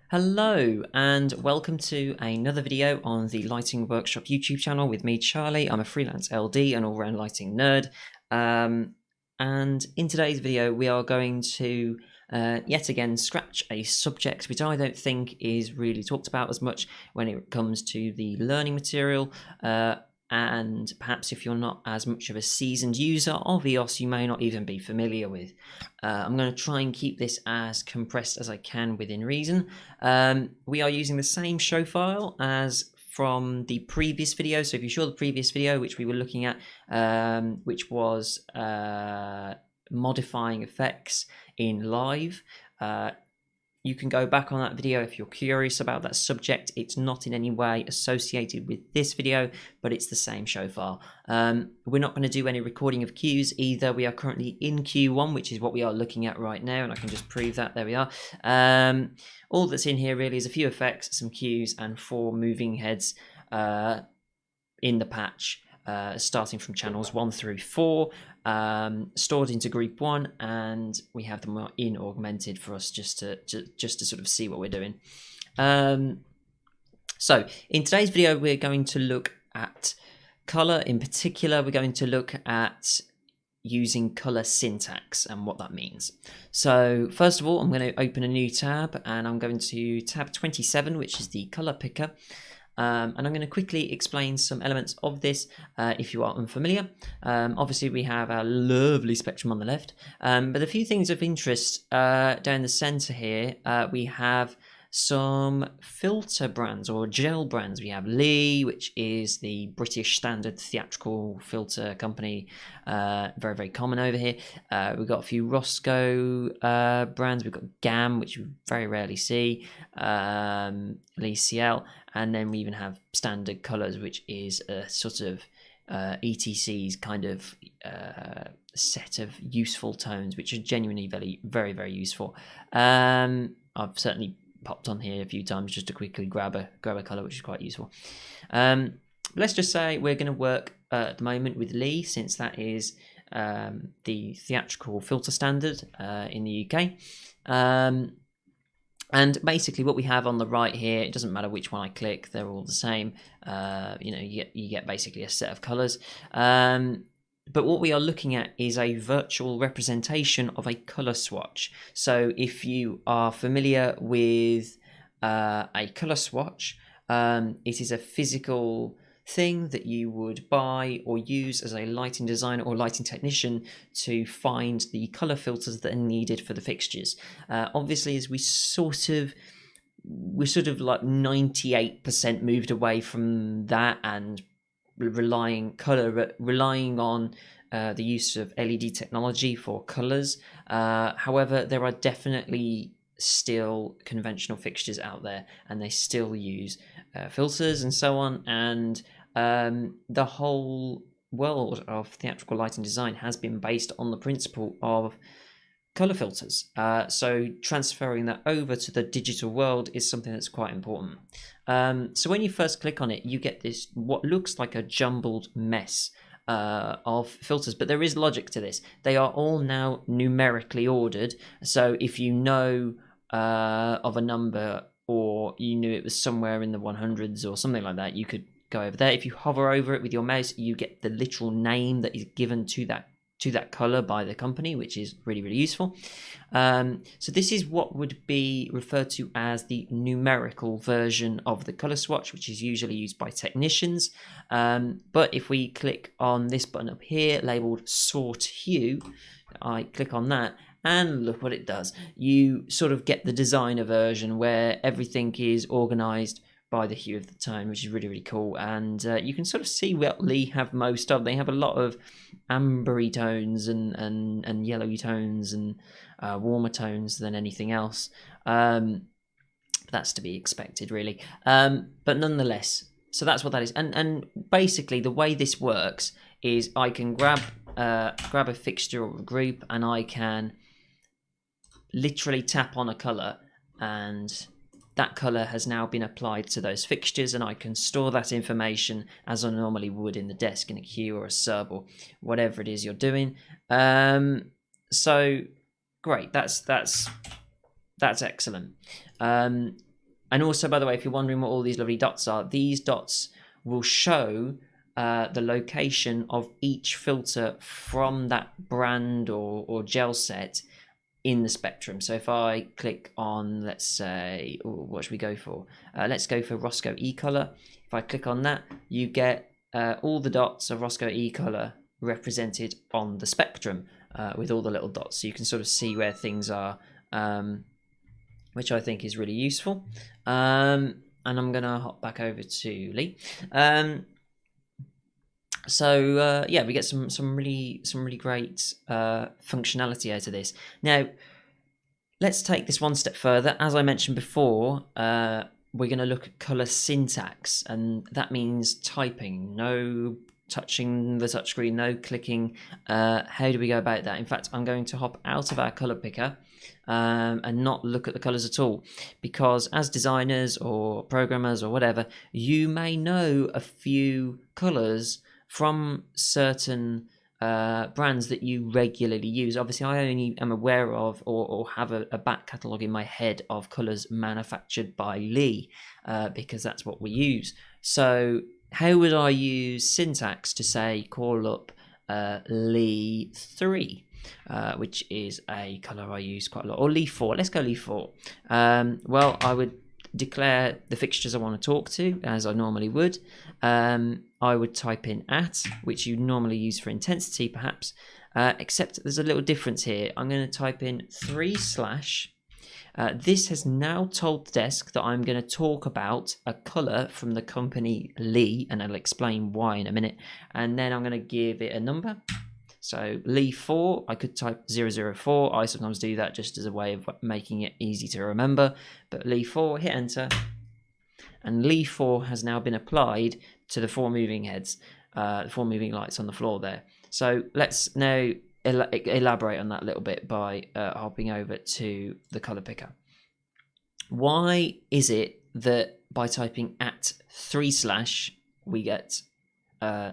Hello and welcome to another video on the Lighting Workshop YouTube channel with me, Charlie. I'm a freelance LD and all-round lighting nerd. And in today's video, we are going to yet again scratch a subject which I don't think is really talked about as much when it comes to the learning material. And perhaps if you're not as much of a seasoned user of EOS, you may not even be familiar with. I'm going to try and keep this as compressed as I can within reason. We are using the same show file as from the previous video. So if you saw the previous video, which we were looking at, which was modifying effects in live, you can go back on that video if you're curious about that subject. It's not in any way associated with this video, but it's the same show file. We're not going to do any recording of cues either. We are currently in Q1, which is what we are looking at right now, and I can just prove that. There we are. All that's in here really is a few effects, some cues, and 4 moving heads in the patch. Starting from channels 1 through 4, stored into group 1, and we have them in augmented for us just to sort of see what we're doing. So in today's video, we're going to look at color. In particular, we're going to look at using color syntax and what that means. So first of all, I'm going to open a new tab, and I'm going to tab 27, which is the color picker. And I'm going to quickly explain some elements of this if you are unfamiliar. Obviously, we have our lovely spectrum on the left, but a few things of interest down the center here. We have some filter brands or gel brands. We have Lee, which is the British standard theatrical filter company, very, very common over here. We've got a few Roscoe brands. We've got GAM, which you very rarely see, Lee CL, and then we even have standard colors, which is a sort of ETC's kind of set of useful tones, which are genuinely very, very, very useful. I've certainly popped on here a few times just to quickly grab a color, which is quite useful. Let's just say we're going to work at the moment with Lee, since that is the theatrical filter standard in the UK. And basically what we have on the right here, it doesn't matter which one I click, they're all the same. You get basically a set of colors. But what we are looking at is a virtual representation of a color swatch. So if you are familiar with a color swatch, it is a physical thing that you would buy or use as a lighting designer or lighting technician to find the color filters that are needed for the fixtures. Obviously, as we're sort of like 98% moved away from that and relying on the use of LED technology for colors. However, there are definitely still conventional fixtures out there, and they still use filters and so on. And the whole world of theatrical lighting design has been based on the principle of color filters. So transferring that over to the digital world is something that's quite important. So when you first click on it, you get this what looks like a jumbled mess of filters, but there is logic to this. They are all now numerically ordered. So if you know of a number, or you knew it was somewhere in the 100s or something like that, you could go over there. If you hover over it with your mouse, you get the literal name that is given to that color by the company, which is really, really useful. So this is what would be referred to as the numerical version of the color swatch, which is usually used by technicians. But if we click on this button up here labeled sort hue, I click on that, and look what it does. You sort of get the designer version where everything is organized by the hue of the tone, which is really, really cool. And you can sort of see what Lee have most of. They have a lot of ambery tones and yellowy tones and warmer tones than anything else. That's to be expected, really. But nonetheless, so that's what that is. And basically the way this works is I can grab a fixture or a group, and I can literally tap on a color, and that color has now been applied to those fixtures, and I can store that information as I normally would in the desk in a queue or a sub or whatever it is you're doing. So great, that's excellent. And also, by the way, if you're wondering what all these lovely dots are, these dots will show the location of each filter from that brand or gel set in the spectrum. So if I click on, let's say, what should we go for? Let's go for Roscoe E-Color. If I click on that, you get all the dots of Roscoe E-Color represented on the spectrum with all the little dots. So you can sort of see where things are, which I think is really useful. And I'm going to hop back over to Lee. So yeah, we get some really great functionality out of this. Now, let's take this one step further. As I mentioned before, we're going to look at color syntax, and that means typing. No touching the touchscreen, no clicking. How do we go about that? In fact, I'm going to hop out of our color picker and not look at the colors at all, because as designers or programmers or whatever, you may know a few colors from certain brands that you regularly use. Obviously, I only am aware of or have a back catalogue in my head of colours manufactured by Lee, because that's what we use. So how would I use syntax to say call up Lee 3, which is a colour I use quite a lot, or Lee 4? Let's go Lee 4. Well, I would declare the fixtures I want to talk to, as I normally would. I would type in at, which you normally use for intensity perhaps, except there's a little difference here. I'm going to type in 3/. This has now told the desk that I'm going to talk about a colour from the company Lee, and I'll explain why in a minute. And then I'm going to give it a number. So Lee 4, I could type 004. I sometimes do that just as a way of making it easy to remember. But Lee 4, hit enter. And Lee 4 has now been applied to the 4 moving heads, the 4 moving lights on the floor there. So let's now elaborate on that a little bit by hopping over to the color picker. Why is it that by typing at 3/ we get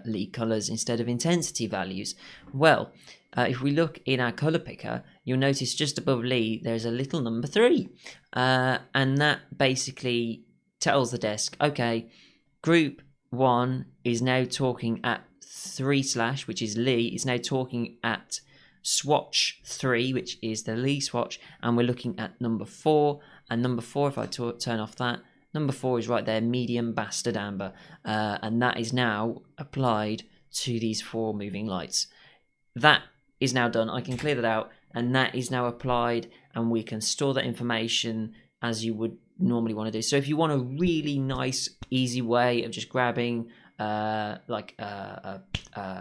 Lee colors instead of intensity values? Well, if we look in our color picker, you'll notice just above Lee there's a little number 3, and that basically tells the desk, okay, group 1 is now talking at 3/, which is Lee, is now talking at swatch 3, which is the Lee swatch, and we're looking at number 4. And number 4, if I turn off that, number 4 is right there, medium bastard amber, and that is now applied to these 4 moving lights. That is now done. I can clear that out, and that is now applied, and we can store that information as you would normally want to do. So if you want a really nice, easy way of just grabbing like a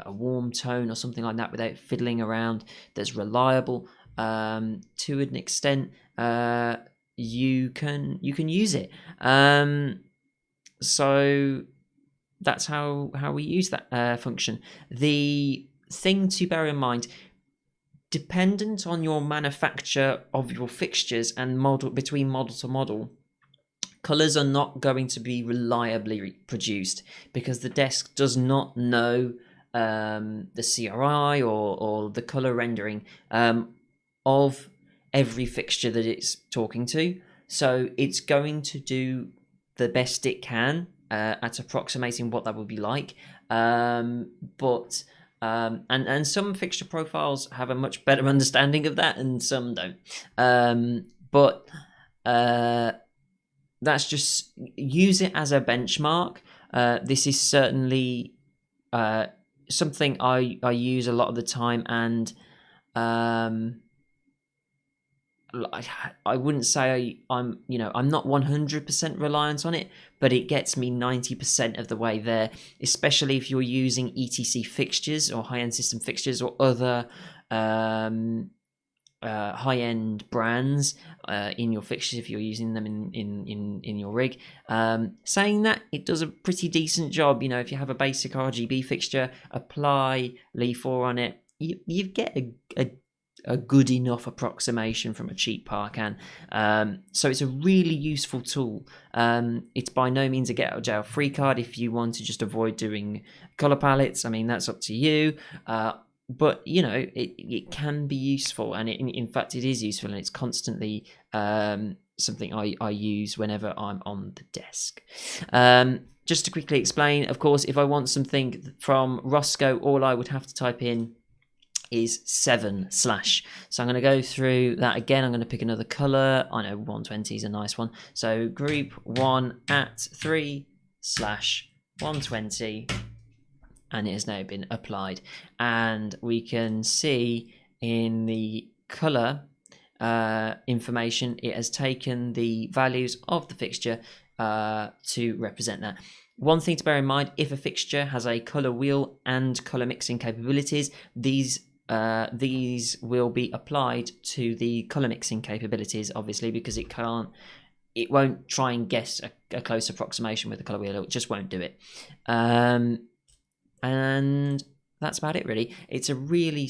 warm tone or something like that without fiddling around, that's reliable to an extent, you can use it. So that's how we use that function. The thing to bear in mind, dependent on your manufacture of your fixtures and model, between model to model, colors are not going to be reliably produced because the desk does not know the CRI or the color rendering of every fixture that it's talking to. So it's going to do the best it can at approximating what that would be like. And some fixture profiles have a much better understanding of that, and some don't. But that's just, use it as a benchmark. This is certainly something I use a lot of the time, and I wouldn't say I'm not 100% reliant on it, but it gets me 90% of the way there, especially if you're using ETC fixtures or high-end system fixtures or other high-end brands in your fixtures, if you're using them in your rig. Saying that, it does a pretty decent job. If you have a basic RGB fixture, apply Lee 4 on it, you get a good enough approximation from a cheap par can. So it's a really useful tool. It's by no means a get out of jail free card if you want to just avoid doing color palettes. I mean, that's up to you. But it can be useful, and in fact it is useful, and it's constantly something I use whenever I'm on the desk. Just to quickly explain, of course, if I want something from Roscoe, all I would have to type in is 7/. So I'm going to go through that again. I'm going to pick another color. I know 120 is a nice one. So group 1 at 3/120, and it has now been applied. And we can see in the color information, it has taken the values of the fixture to represent that. One thing to bear in mind, if a fixture has a color wheel and color mixing capabilities, these will be applied to the color mixing capabilities, obviously, because it won't try and guess a close approximation with the color wheel. It just won't do it. And that's about it, really. It's a really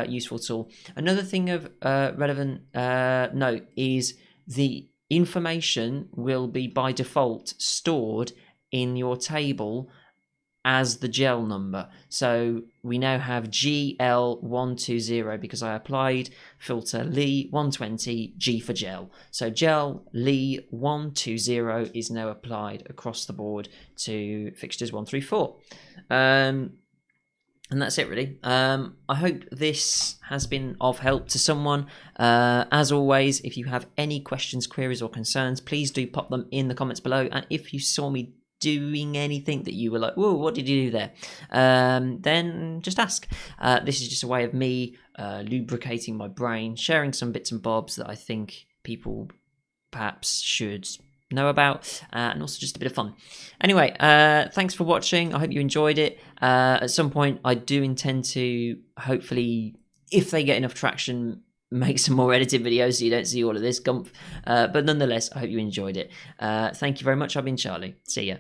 useful tool. Another thing of relevant note is the information will be by default stored in your table as the gel number. So we now have GL120 because I applied filter Lee 120 G for gel. So gel Lee 120 is now applied across the board to fixtures 1 through 4. And that's it, really. I hope this has been of help to someone. As always, if you have any questions, queries, or concerns, please do pop them in the comments below. And if you saw me doing anything that you were like, whoa, what did you do there? Then just ask. This is just a way of me lubricating my brain, sharing some bits and bobs that I think people perhaps should know about, and also just a bit of fun. Anyway, thanks for watching. I hope you enjoyed it. At some point, I do intend to, hopefully, if they get enough traction, make some more edited videos so you don't see all of this gumph. But nonetheless, I hope you enjoyed it. Thank you very much. I've been Charlie. See ya.